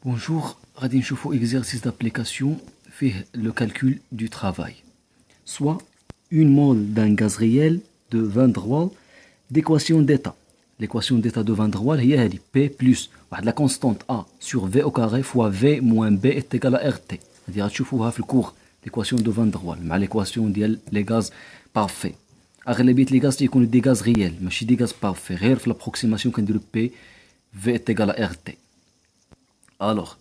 Bonjour, غادي نشوفوا exercice d'application فيه le calcul du travail. Soit une mole d'un gaz réel de 20 droits d'équation d'état. L'équation d'état de 20 droits هي هذه P plus واحد la constante A sur V au carré fois V moins B est égal à RT. هذه غتشوفوها في الكور l'équation de 20 droits مع l'équation ديال les gaz parfaits. أغلبية les gaz تيكونوا des gaz réels ماشي des gaz parfaits غير في l'approximation كنديرو P V est égal à RT. الوغ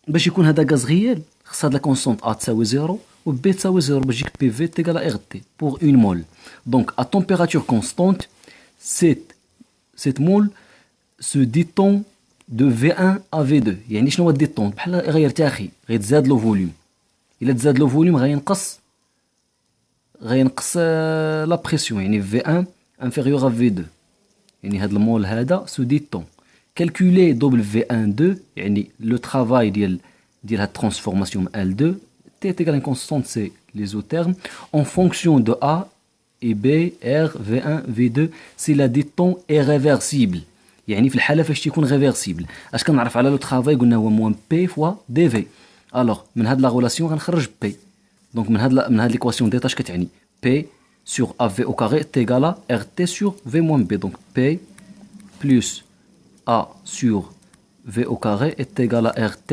باش يكون هذا غاز غيال خص هاد لا كونستونط ا تساوي زيرو و بي تساوي زيرو باش يجيك بي في تيغال ار تي بور اون مول. دونك ا تمبيراتور كونستونت سيت مول سو ديتون دو في 1 ا في 2. يعني شنو هو ديتون؟ بحال غيرتاخي غيتزاد لو فوليوم. الا تزاد لو فوليوم غينقص لا بريسيون يعني في 1 انفيريور ا في 2. يعني هاد المول هذا سو ديتون. Calculer W12 يعني le travail ديال هاد transformation L2 T est égal à une constante, c'est les isothermes en fonction de A et B, R, V1, V2 si la diton est réversible. يعني في الحالة فاش تيكون réversible اش كنعرف على لو travail قلنا هو موان P fois DV. alors من هاد لا غولاسيون غنخرج P. donc من هاد ليكواسيون ديتا اش كتعني P sur AV au carré est égal à RT sur V moins B. donc P plus A sur V au carré est égal à RT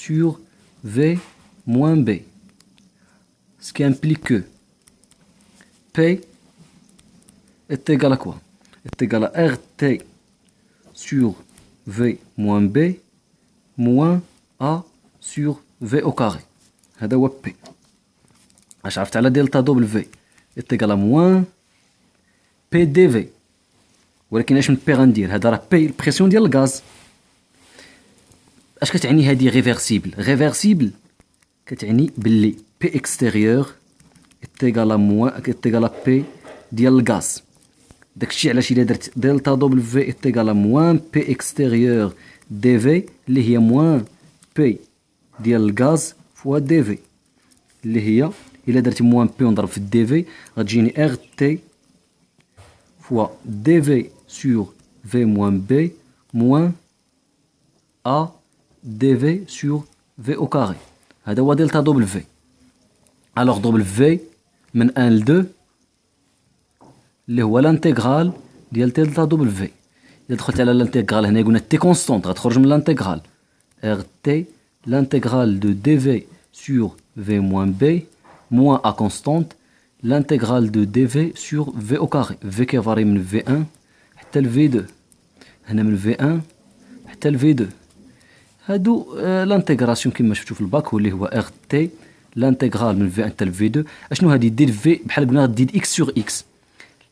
sur V moins B. Ce qui implique que P est égal à quoi? Est égal à RT sur V moins B moins A sur V au carré. هذا هو P. اش عرفت على دلتا W est égal à moins P dV. ولكن اش من بي غندير؟ هذا راه بي البريسيون ديال الغاز. اش كتعني هذه ريفيرسيبل؟ ريفيرسيبل كتعني باللي بي اكستيريور اتيغالا موان اتيغالا بي ديال الغاز. داكشي علاش الا درت دلتا دبل في اتيغالا موان بي اكستيريور دي في اللي هي موان بي ديال الغاز فوا دي في اللي هي الا درت موان بي ونضرب في دي في غتجيني ار تي fois dV sur V moins B moins A dV sur V au carré. هذا هو دلتا دبل في. alors دبل في من 1 ل 2 اللي هو لانتيغرال ديال دلتا دبل في. اذا دخلت على لانتيغرال هنا قلنا تي كونستونط غتخرج من لانتيغرال ار تي لانتيغرال دو دي في sur V moins B moins A constante l'intégrale de dV sur V au carré. V qui varie من V1 حتى ل V2. هنا من V1 حتى ل V2. هادو l'intégration كما شفتو في الباك واللي هو RT l'intégrale من V1 حتى ل V2. اشنو هادي دير V بحال قلنا دير X sur X.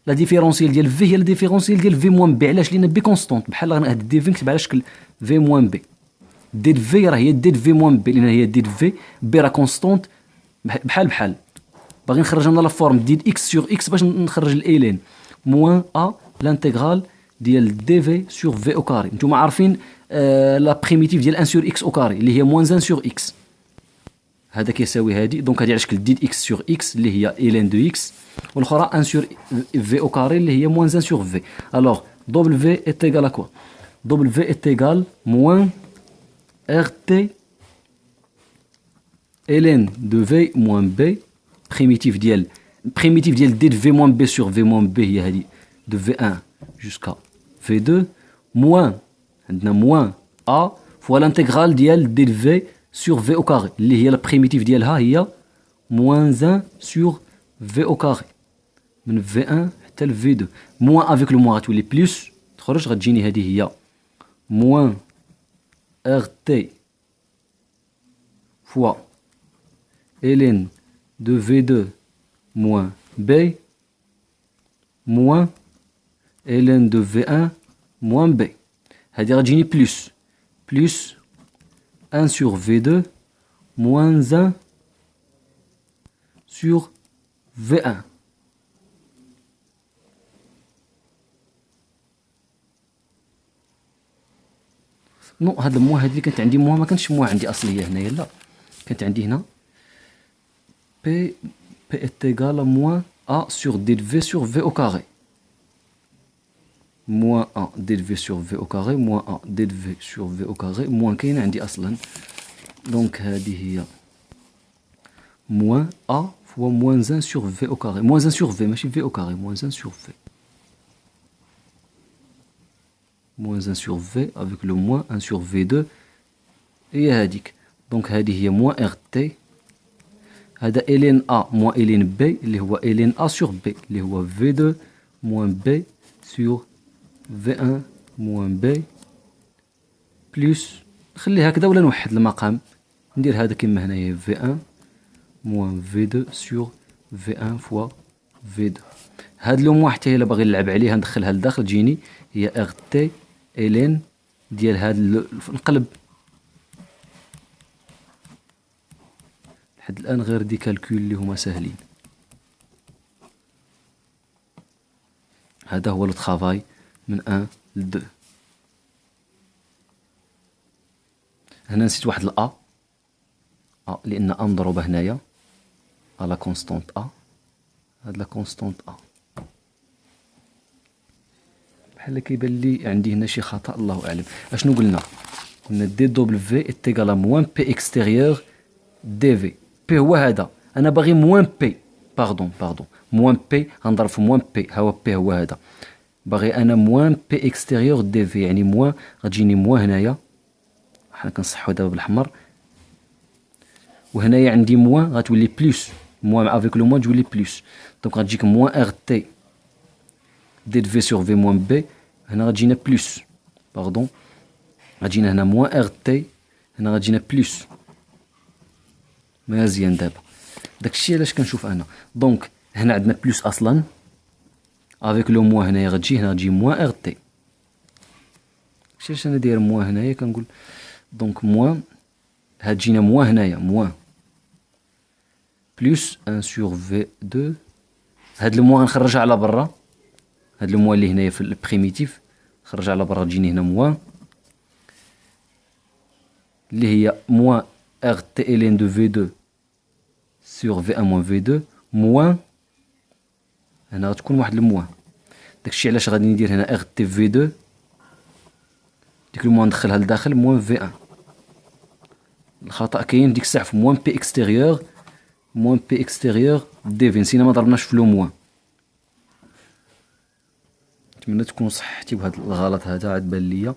لا ديفيرونسيال ديال V هي لا ديفيرونسيال ديال V moins B. علاش؟ لأن B كونستونط بحال هاد دي في نكتب على شكل V moins B. دير V راه هي دير V moins B لأن هي دير V B راه كونستونط بحال باغي نخرج انا لا فورم ديال اكس سور اكس باش نخرج الالين موان ا لانتيغرال ديال دي في سور في او كاري. نتوما عارفين لا بريميتيف ديال 1 سور اكس او كاري اللي هي موان 1 سور اكس. هذا كيساوي هذه دونك هذه على شكل ديد اكس سور اكس اللي هي الين دو اكس والاخرى 1 سور في او كاري اللي هي موان 1 سور في. الوغ دبل في ايت ايغال ا كوا؟ دبل في ايت ايغال موان ار تي الين دو في موان بي primitif ديال دي في moins b sur v moins b هي هذه de v1 jusqu'à v2 moins عندنا moins a fois l'intégrale ديال دي في sur v au carré اللي هي البريميتيف ديالها هي moins 1 sur v au carré من v1 حتى ل v2 moins avec le moins غتولي بلس تخرج غتجيني هذه هي moins rt fois ln de V2 moins B moins ln de V1 moins B. هذه غتجيني بلس 1 sur V2 moins 1 sur V1. نو هاد الموا هادي اللي كانت عندي موا ما كانتش موا عندي اصليه هنايا لا كانت عندي هنا P est égal à moins A sur dV sur V au carré. موان أ دي في سور في أو كاري موان أ دي في سور في أو كاري موان كاينة عندي أصلا. دونك هذه هي موان أ فوا موان زان سور في أو كاري، موان زان سور في ماشي في أو كاري، موان زان سور في، موان زان سور في افيك لو موان ان سور في دو هي هذيك. دونك هذه هي موان ار تي، هذا إلين أ موان إلين بي اللي هو إلين أ سور بي اللي هو في دو موان بي سور في ان موان بي بلوس، نخليه هكذا ولا نوحد المقام، ندير هذا كيما هنايا في ان موان في دو سور في ان فوا في دو. هاد لو موان حتى هي الا باغي نلعب عليها ندخلها لداخل تجيني هي ار تي إلين ديال هاد نقلب. لحد الآن غير دي كالكول اللي هما ساهلين. هذا هو لو ترافاي من 1 ل 2. هنا نسيت واحد الأ، لأن أ مضروبة هنايا على كونستونت أ، هاد لا كونستونت أ بحال كيبان لي عندي هنا شي خطأ الله أعلم. أشنو قلنا؟ قلنا دي دوبل في إتيكال موان بي إكستيريور دي في. بي هو هذا، أنا باغي موان بي، باردون موان بي غنضرب في موان بي، ها هو بي هو هذا، باغي أنا موان بي إكستيريور دي في، يعني موان غتجيني موان هنايا، حنا كنصحو دابا بالأحمر، وهنايا عندي موان غتولي بلوس، موان افيك لو موان تولي بلوس، دونك غتجيك موان ار تي دي في سور في موان بي، هنا غتجينا بلوس، باردون غتجينا هنا موان ار تي، هنا غتجينا بلوس. مزيان دابا داكشي علاش كنشوف انا. دونك هنا عندنا بلوس اصلا افيك لو موان، هنايا غتجي هنا غتجي موان ار تي، داكشي علاش انا داير موان هنايا كنقول. دونك موان هاد جينا موان هنايا موان بلوس ان سور في دو، هاد الموان غنخرجها على برا، هاد الموان اللي هنايا في البريميتيف خرجها على برا تجيني هنا موان اللي هي موان ار تي إلين دو في دو سور في ان موان في دو موان، هنا غتكون واحد الموان، داكشي علاش غادي ندير هنا ار تي في دو، ديك الموان ندخلها لداخل موان في ان. الخطأ كاين ديك الساعة في موان بي إكستيريور، موان بي إكستيريور دي في، نسينا ما ضربناش في لو موان. نتمنى تكونوا صححتي بهاد الغلط هذا عاد بان ليا.